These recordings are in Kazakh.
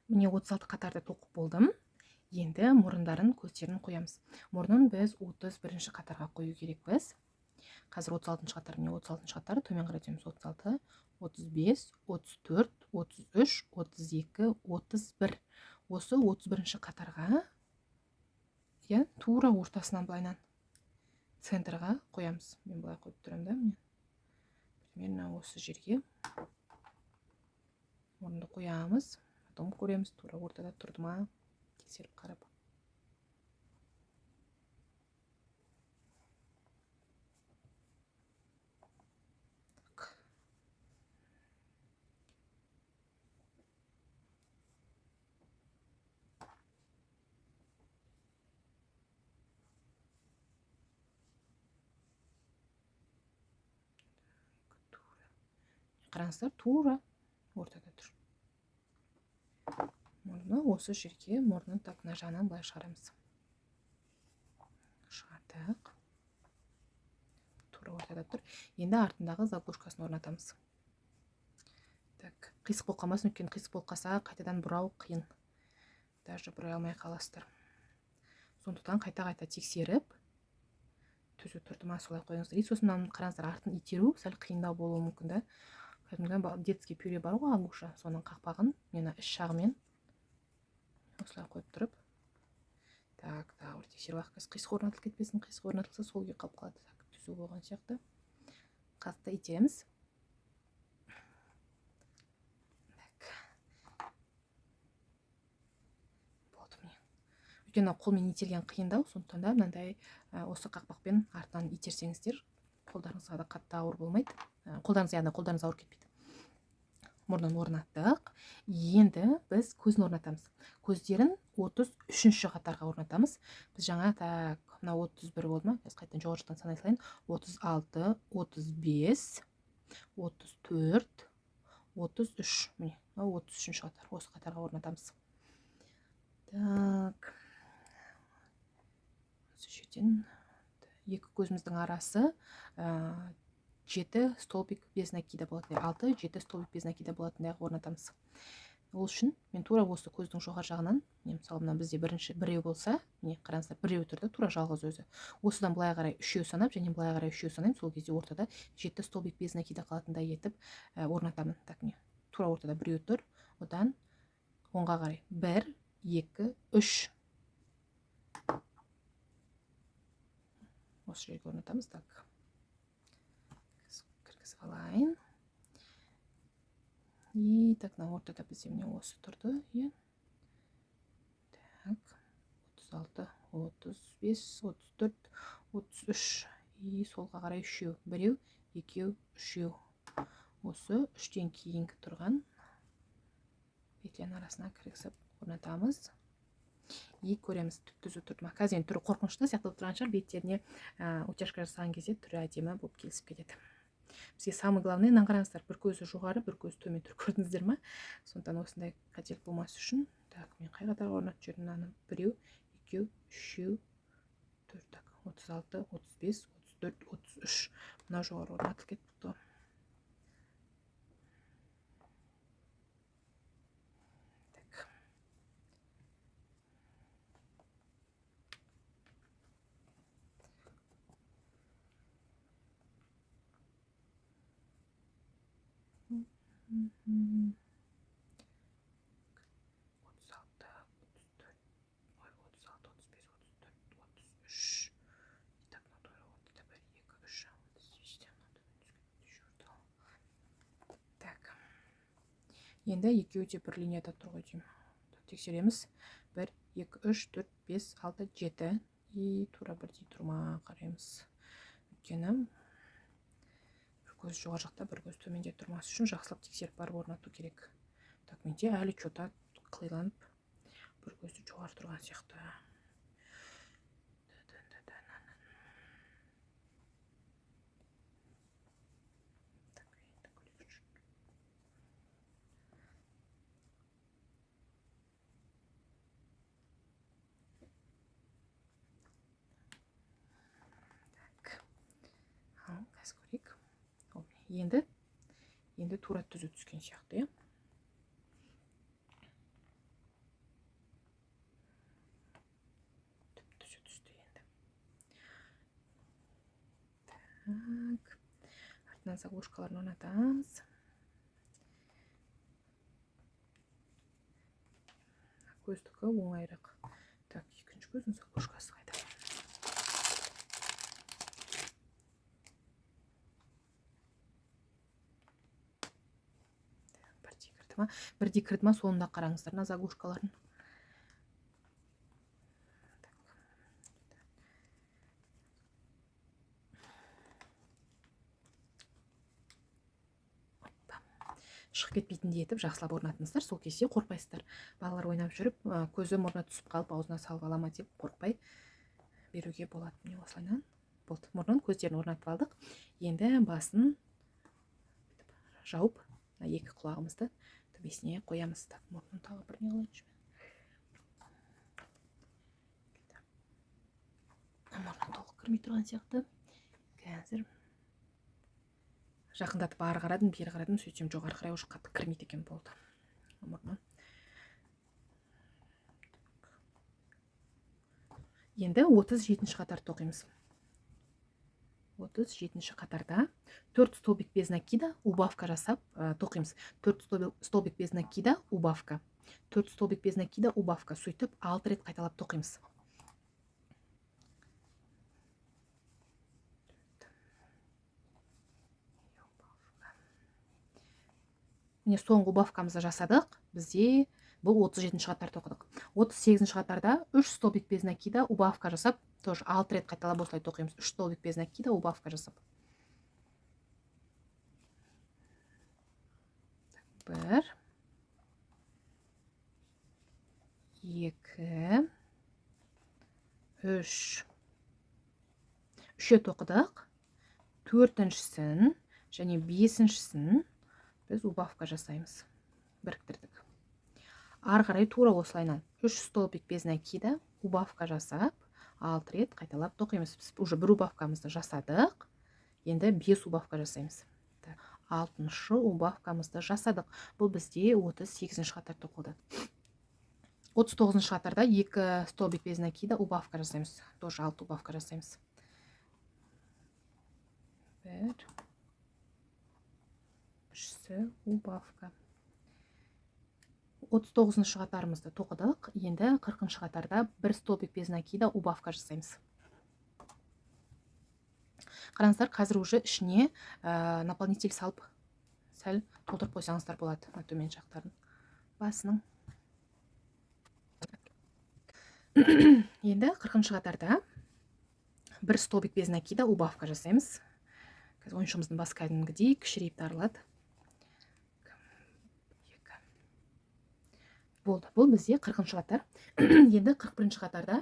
Міне 36 қатарды тоқып болдым. Енді мұрындарын, көздерін қоямыз. Мұрнын біз 31-ші қатарға қою керекпіз. Қазір 36-ші қатар, міне 36-ші қатар, төмен қарай түсеміз. 36, 35, 34, 33, 32, 31. Осы 31-ші қатарға, тура ортасынан былайынан центрға қоямыз. Мен былай қойып тұрамын да, міне. Примерно осы жерге мұрынды қоямыз. Потом көреміз, тура ортада тұрды ма, тексеріп қарап. Қараңыздар, тура ортада тұр. Мұрны осы жерге, мұрнын так мына жағынан былай шығарамыз. Шығардық. Тура ортада тұр. Енді артындағы заглушкасын орнатамыз. Так, қисық болып қалмасын, өйткені қисық болып қалса, қайтадан бұрау қиын. Даже бұрай алмай қаласыздар. Сондықтан қайта-қайта тексеріп, түзу тұрды ма солай қойыңыздар. И сосын қараңыздар, артын итеру сәл қиындау болуы мүмкін да. Детский пюре бар ғой, агуша, соның қақпағын мені іш жағымен осылай қойып тұрып. Так, тауыр тексеру аққыз қисық орнатылып кетпесін. Қисық орнатылса сол күйі қалып қалады. Так, түзу болған сияқты. Қатты итереміз. Болды міне. Өйткені қолмен итерген қиындау, сондықтан да мынандай осы қақпақпен артынан итерсеңіздер, қолдарыңызға да қатты ауыр болмайды. Қолдарыңыз ауыр кетпейді. Мұрнын орнаттық. Енді біз көзін орнатамыз. Көздерін 33-ші қатарға орнатамыз. Біз жаңа мына 31 болды ма? Біз қайтадан жоғары жақтан санай салайын. 36, 35, 34, 33. Міне, 33-ші қатар. Осы қатарға орнатамыз. Так. Осы жерден екі көзіміздің арасы 7 столбик без накида болатындай, 6-7 столбик без накида болатындай орнатамыз. Ол үшін мен тура осы көздің жоғары жағынан, мысалы мына бізде біреу болса, міне қараңыздар, біреу тұрды, тура жалғыз өзі. Осыдан былай қарай 3 санап, және былай қарай 3 санаймын, сол кезде ортада 7 столбик без накида қалатындай етіп орнатамын. Так, міне тура ортада біреу тұр, одан оңға қарай 1, 2, 3. Осы жерге орнатамыз. Так. Кіргізіп алайын. И так, на ортада бізде міне осы тұрды. Так, 36, 35, 34, 33. И солға қарай 3. Біреу, екеу, 3. Осы 3-тен кейінгі тұрған бетленің арасына кіргізіп орнатамыз. И көреміз, түзу тұрды ма. Қазір түрі қорқынышты сияқты тұрған шығар, беттеріне утяжка жасаған кезде түрі әдемі болып келісіп кетеді. Бізге самый главный, қараңыздар, бір көзі жоғары, бір көзі төмен тұр, көрдіңіздер ма? Сондықтан осындай қателік болмас үшін, так, мен қай қатарға орнатып жүрмін, мынаны 1, 2, 3, 4, так, 36, 35, 34, 33. Мына жоғары орнатылып кетті. Енді екеуі де бір линияда тұр ғой деймін. Тексереміз. 1, 2, 3, 4, 5, 6, 7. И тура бірдей тұрма қараймыз. Өйткені бір көз жоғары жақта, бір көз төменде тұрмас үшін жақсылап тексеріп барып орнату керек. Так, менде әлі чота қиланып, бір көзді жоғары тұрған сияқты. Енді тура түзу түскен сияқты. Так. Артынан заглушкаларын орнатамыз. Көздікі оңайырақ. Так, екінші көздің заглушкасы қайда? Бірдей кірді ма, соңында қараңыздар мына заглушкаларын. Шығып кетпейтіндей етіп жақсылап орнатыңыздар, сол кезде қорқпайсыздар. Балалар ойнап жүріп, көзі мұрны түсіп қалып, аузына салып ала ма деп қорқпай беруге болады. Міне осылайынан болды. Мұрнын, көздерін орнатып алдық. Енді басын жауып, екі құлағымызды төбесіне қоямыз. Так, мұрнын тағы бір не қылайыншы. Мұрны толық кірмей тұрған сияқты. Қазір жақындатып ары қарадым, бері қарадым, сөйтсем жоғары қарай уже қатты кірмейді екен, болды. Мұрны. Енді 37-ші қатарды тоқимыз. 37-ші қатарда 4 столбик без накида убавка жасап тоқимыз. 4 столбик без накида убавка. 4 столбик без накида убавка. Сөйтіп 6 рет қайталап тоқимыз. Міне соңғы убавкамызды жасадық. Бізде бұл 37-ші қатарды тоқыдық. 38-ші қатарда 3 столбик без накида убавка жасап, тоже 6 рет қайталап осылай тоқимыз. 3 столбик без накида убавка жасап. 1 2 3 үші тоқыдық. 4-шісін және 5-шісін біз убавка жасаймыз. Біріктірдік. Ары қарай тура осылайынан 3 столбик без накида убавка жасап, 6 рет қайталап тоқимыз. Біз уже бір убавкамызды жасадық. Енді 5 убавка жасаймыз. 6-шы убавкамызды жасадық. Бұл бізде 38-ші қатар тоқылды. 39-ші қатарда 2 столбик без накида убавка жасаймыз. Тоже 6 убавка жасаймыз. 1 3 убавка. 39-ші қатарымызды тоқыдық. Енді 40-ші қатарда 1 столбик без накида убавка жасаймыз. Қараңыздар, қазір уже ішіне наполнитель салып, сәл толтырып қойсаңыздар болады, төмен жақтарын басының. Енді 40-ші қатарда 1 столбик без накида убавка жасаймыз. Қазір ойыншығымыздың басы кәдімгідей кішірейіп тарылады. Болды. Бұл бізде 40-ші қатар. Енді 41-ші қатарда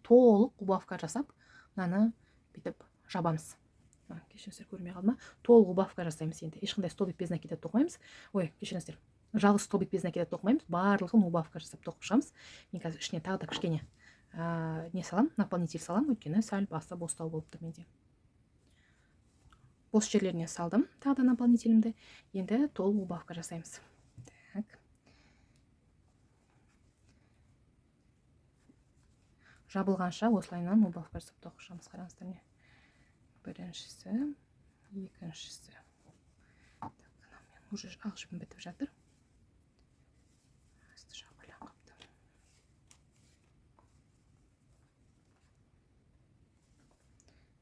толық убавка жасап, мынаны бүйтіп жабамыз. Кешіріңіздер, көрмей қалма. Толық убавка жасаймыз енді. Ешқандай столбик без накида тоқымаймыз. Ой, кешіріңіздер. Жалғыз столбик без накида тоқымаймыз. Барлығын убавка жасап тоқып шығамыз. Мен қазір ішіне тағы да кішкене не салам, наполнитель салам, өйткені сәл басы бостау болып тұр менде. Бос жерлеріне салдым тағы да наполнителімді. Енді толық убавка жасаймыз. Так. Жабылғанша осылайынан убавка жасап тоқып шығамыз. Қараңыздар, не? Біріншісі, екіншісі. Уже ақ жібім бітіп жатыр. Асты жабылған қапты.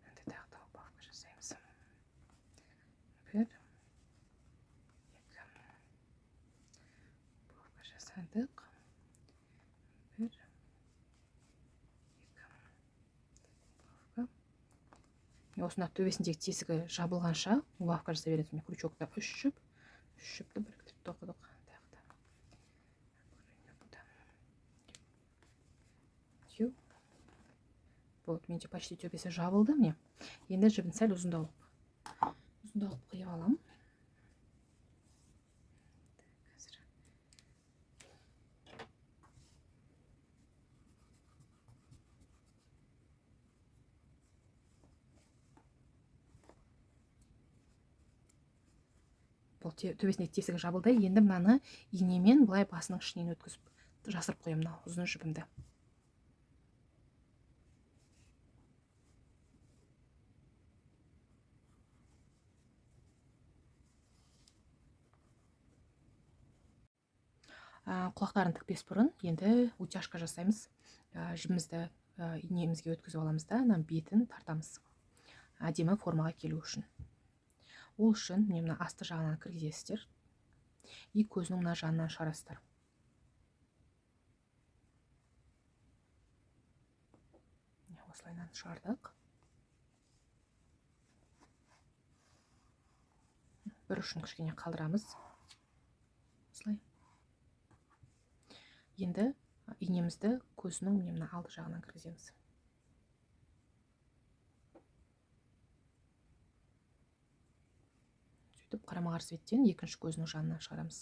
Енді тағы да убавка жасаймыз. 1 2 убавка жасадық. 1 2 осында төбесіндегі тесігі жабылғанша убавка жасай береміз. Крючокта 3 жіпті біріктіріп тоқыдық. Болды, менде почти төбесі жабылды. Міне. Енді жібін сәл ұзындау қиып алам. Бұл төбесіндегі тесігі жабылды. Енді мынаны инемен былай басының ішінен өткізіп жасырып қоямын, мынау ұзын жібімді. Құлақтарын тікпес бұрын енді утяжка жасаймыз. Жібімізді инемізге өткізіп аламыз да мына бетін тартамыз әдемі формаға келу үшін. Ол үшін мына асты жағынан кіргізесіздер и көзінің мына жанынан шығарасыздар. Осылайынан шығардық. Бір ұшын кішкене қалдырамыз. Осылай. Енді инемізді көзінің мына алды жағынан кіргіземіз. Сөйтіп қарама-қарсы беттен екінші көзінің жанынан шығарамыз.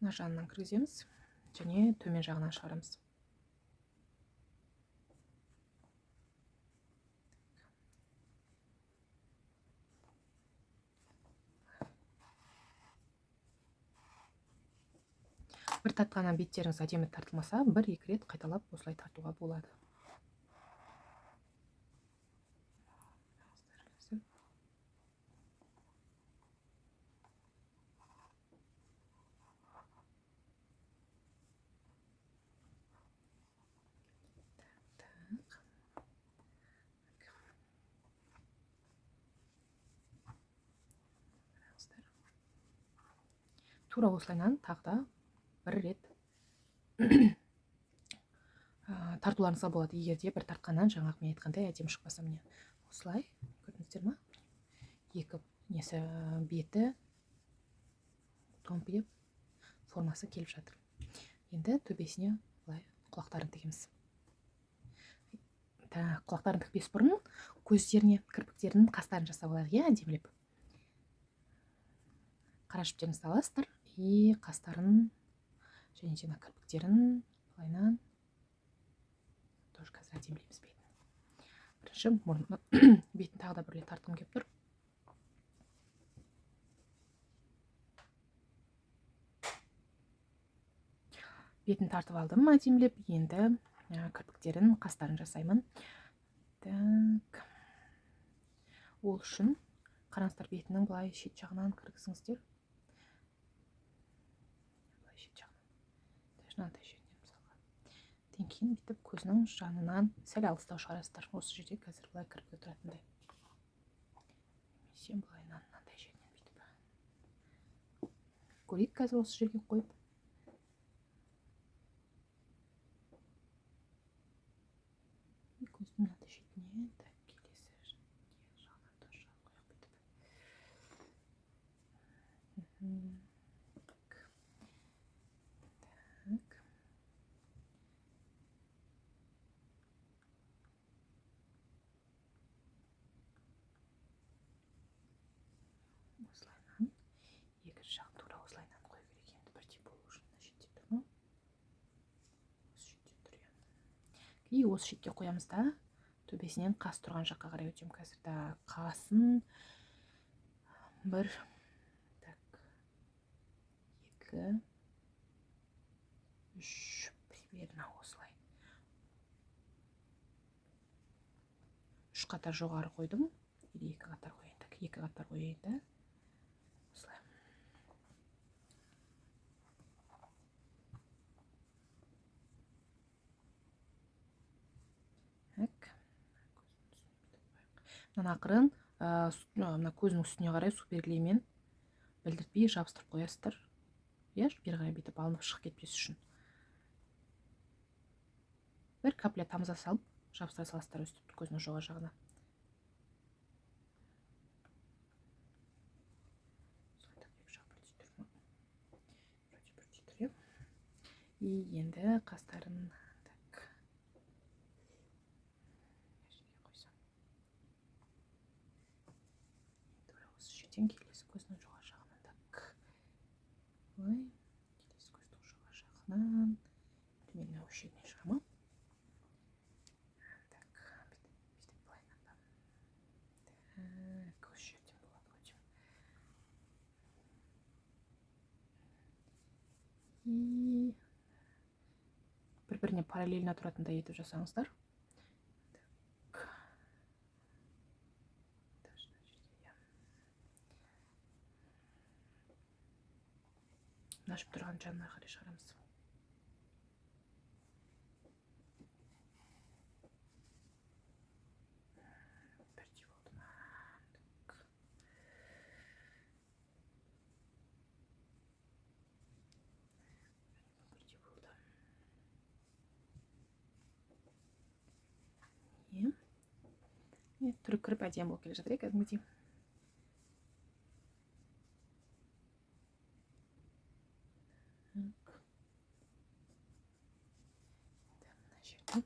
Мына жанынан кіргіземіз және төмен жағынан шығарамыз. Бір тартқаннан беттеріңіз әдемі тартылмаса, бір-екі рет қайталап осылай тартуға болады. Тура осылайынан тағы бір рет тартуларыңызға болады, егерде бір тартқаннан жаңағы мен айтқандай әдемі шықпаса. Міне осылай көрдіңіздер ма? Екі несі беті томпиып формасы келіп жатыр. Енді төбесіне былай құлақтарын тігеміз. Құлақтарын тікпес бұрын көздеріне кірпіктерінің қастарын жасап алайық, әдемілеп. Қара жіптеріңізді аласыздар и қастарын және жаңа кірпіктерін былайынан тоже қазір әдемілейміз бетін. Бірінші мұрын бетін тағы да бір рет тартқым келіп тұр. Бетін тартып алдым әдемілеп, енді кірпіктерін, қастарын жасаймын. Ол үшін қараңыздар, бетінің былай шет жағынан кіргізіңіздер. Былай шет жағынан. Мынандай жерінен мысалға. Ден кейін бүйтіп көзінің жанынан сәл алыстау шығарасыздар. Осы жерде қазір былай кіріп отыратындай. Немесе былайынан мынандай жерінен бүйтіп. Көрейік қазір осы жерге қойып. Көздің мынандай шетіне келесі жағынан да қойып бүйтіп. Осылайынан екінші жағын тура осылайынан қою керек. Енді бірдей болу үшін мына шетте тұр ма? Осы шетте тұр, иә. И осы шетке қоямыз да төбесінен қас тұрған жаққа қарай өтем. Қазір қасын бір, екі, үш, примерно осылай. Үш қатар жоғары қойдым. Екі қатар қояйын. Екі қатар қояйын да. Осылай. Мына ақырын мына көзінің үстіне қарай суперлеймен білдіртпей жабыстырып қоясыздар. Бері қарай бүйтіп алынып шығып кетпес үшін. Бір капля тамыза салып жабыстыра саласыздар өстіп көзінің жоғары жағына. И енді қастарын келесі көздің жоғары жағынан келесі көздің жоғары жағынан төмен осы жеріне шығамын. Бүйтіп былайынан осы жерден болады ғой. И бір-біріне параллельно тұратындай етіп жасаңыздар. Қатын ашып тұрған жанына қарай шығарамыз. Бірдей болды ма? Бірдей болды. Түрі кіріп әдемі болып келе жатыр, кәдімгідей. Мына жерде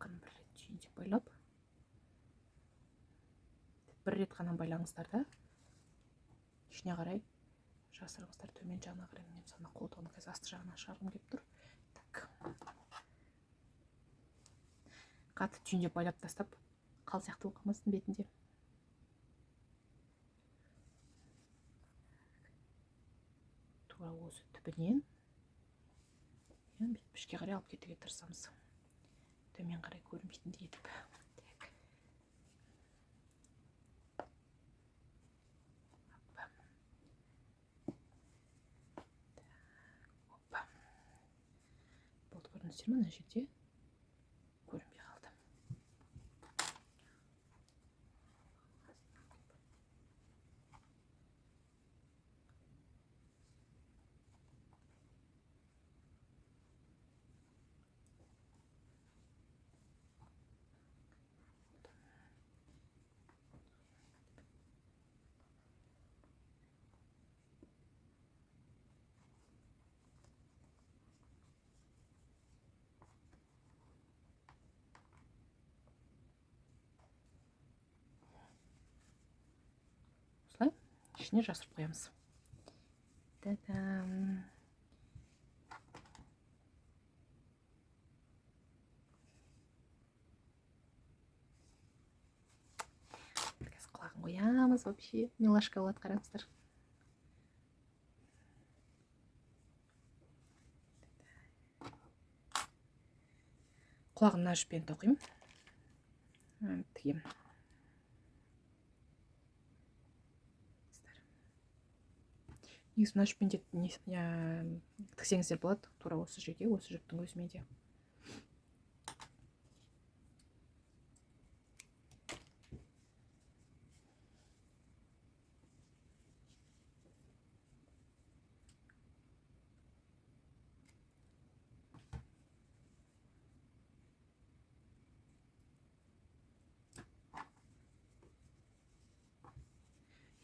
бір рет түйіндеп байлап, бір рет қана байлаңыздар да, ішіне қарай жасырыңыздар. Төмен жағына қарай. Мен мысалы қолтығын қазір асты жағына шығарғым келіп тұр. Қатты түйіндеп байлап тастап, қал сияқты болып қалмасын бетінде. Тура осы түбінен бетпішке қарай алып кетуге тырысамыз. Төмен қарай көрінбейтіндей етіп. Болды, көрдіңіздер ме? Мына жерде көрінбей қалды. Осылай ішіне жасырып қоямыз. Та-дам! Қазір құлағын қоямыз. Вообще милашка болады, қараңыздар. Құлағын мына жіппен тоқимын. Тігемін. Негізі мына жіппен тіксеңіздер болады. Тура осы жерге, осы жіптің өзімен де.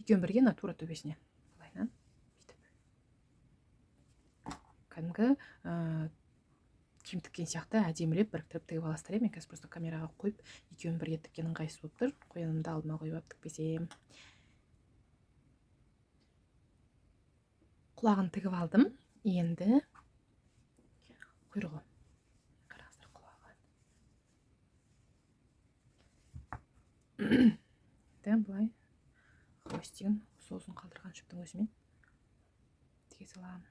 Екеуін бірге тура төбесіне. Былайынан бүйтіп. Кәдімгі киім тіккен сияқты әдемілеп біріктіріп тігіп аласыздар. Мен қазір просто камераға қойып, екеуін бірге тіккен ыңғайсыз болып тұр. Қоянымды алдыма қойып тікпесем. Құлағын тігіп алдым. Енді құйрығы. Қараңыздар құлағы. Былай хвостигін сосын қалдырған жіптің өзімен тіге саламын.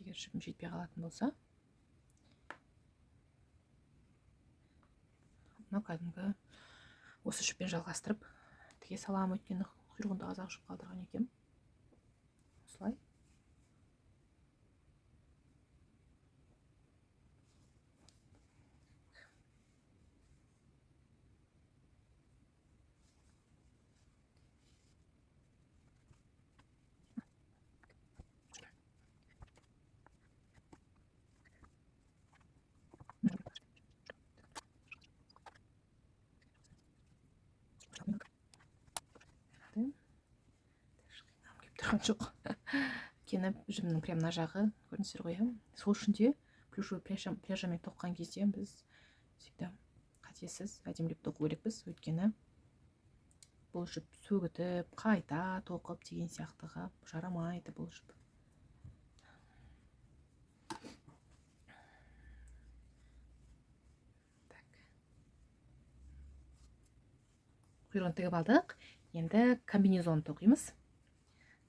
Егер жіпім жетпей қалатын болса, мынау кәдімгі осы жіппен жалғастырып тіге саламын. Өйткені құйрығында аз-ақ жіп қалдырған екем. Осылай. Жоқ. Өйткені жүннің прям мына жағы көрінсіздер ғой. Сол үшін де плюшевый пряжамен тоққан кезде біз сөйтіп қатесіз әдемілеп тоқу керекпіз, өйткені бұл жіп сөгітіп қайта тоқып деген сияқтыға жарамайды бұл жіп. Құйрығын тігіп алдық. Енді комбинезон тоқимыз.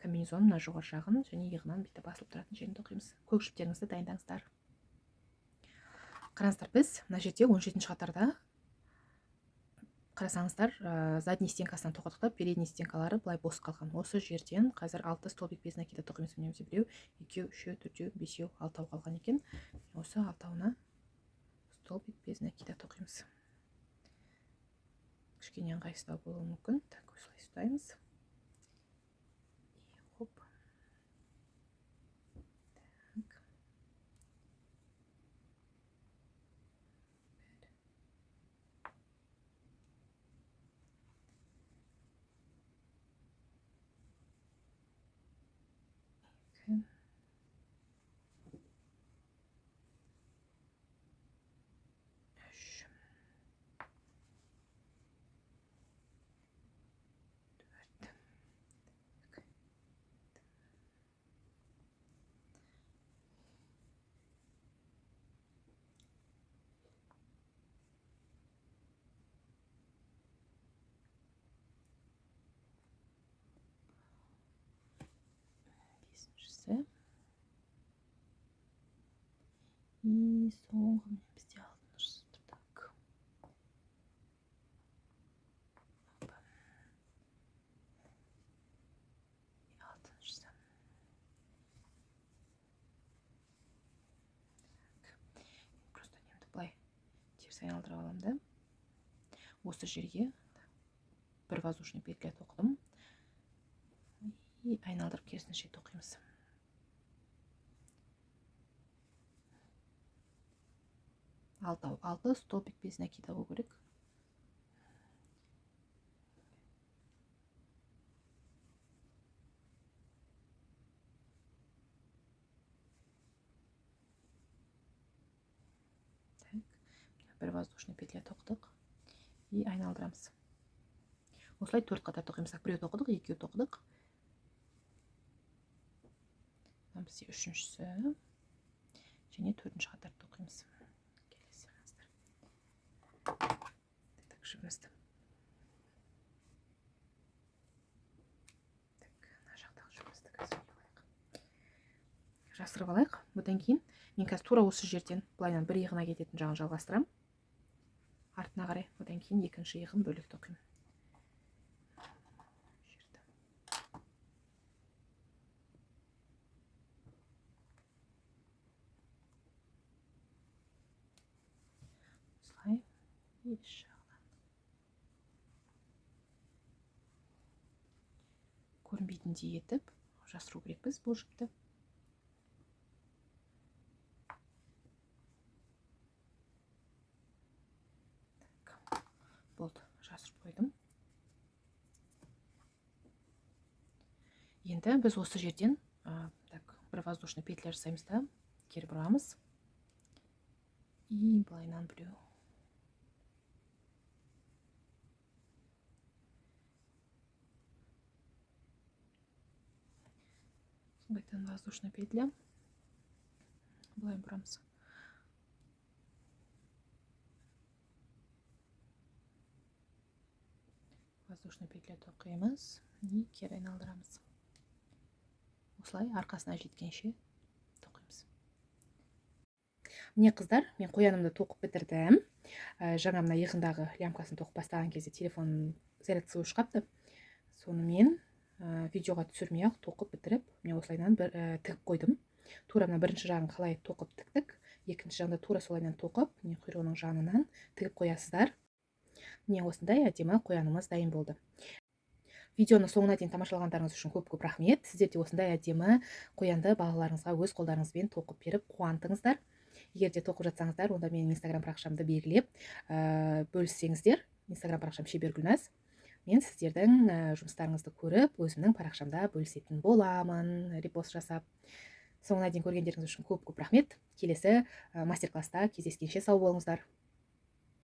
Комбинезон мына жоғары жағын және иығынан бүйтіп басылып тұратын жерін тоқимыз. Көк жіптеріңізді дайындаңыздар. Қараңыздар, біз мына жерде 17-ші қатарда қарасаңыздар, задний стенкасынан тоқыдық та, передний стенкалары былай бос қалған. Осы жерден қазір 6 столбик без накида тоқимыз. Міне біреу, 2, 3, 4, 5, 6 қалған екен. Осы 6-уына столбик без накида тоқимыз. Кішкене ыңғайсыздау болуы мүмкін. Так, осылай ұстаймыз. Хоп. Так. И соңғы бізде 6-шысы. Так. И 6-шысы. Просто немді былай теріс айналдырып аламын да. Осы жерге бір воздушный петля тоқыдым. И айналдырып керісінше тоқимыз. Алты столбик без накида болу керек. Так, бір воздушный петля тоқыдық и айналдырамыз. Осылай 4 қатар тоқимыз. Біреу тоқыдық, 2 тоқыдық. Бізде 3-шісі және 4-ші қатар тоқимыз. Так, жібімізді. Так, мына жақтағы жібімізді қазір жасырып алайық. Бұдан кейін мен қазір тура осы жерден былайнан бір иығына кететін жағын жалғастырам. Артына қарай. Бұдан кейін екінші иығын бөлек тоқимын. Осылай. Көрінбейтіндей етіп жасыру керекпіз бұл жіпті. Болды, жасырып қойдым. Енді біз осы жерден бір воздушный петля жасаймыз да, кері бұрамыз. И былайнан біреу. Сондықтан воздушный петля. Былай бұрамыз. Воздушный петля тоқимыз и кері айналдырамыз. Осылай арқасына жеткенше тоқимыз. Міне қыздар, мен қоянымды тоқып бітірдім. Жаңа мына иығындағы лямкасын тоқып бастаған кезде телефон зарядкасы өшіп қапты. Соны мен видеоға түсірмей ақ тоқып бітіріп, мен осылайнан тігіп қойдым. Тура мына бірінші жағын қалай тоқып тіктік, екінші жағында тура солайнан тоқып, міне құйрығының жанынан тігіп қоясыздар. Міне осындай әдемі қоянымыз дайын болды. Видеоны соңына дейін тамашалағандарыңыз үшін көп-көп рахмет. Сіздер де осындай әдемі қоянды балаларыңызға өз қолдарыңызбен тоқып беріп қуантыңыздар. Егер де тоқып жатсаңыздар, онда менің инстаграм парақшамды белгілеп бөліссеңіздер. Инстаграм парақшам Шебер Гүлназ. Мен сіздердің жұмыстарыңызды көріп, өзімнің парақшамда бөлісетін боламын, репост жасап. Соңына дейін көргендеріңіз үшін көп-көп рахмет. Келесі мастер-класста кездескенше сау болыңыздар.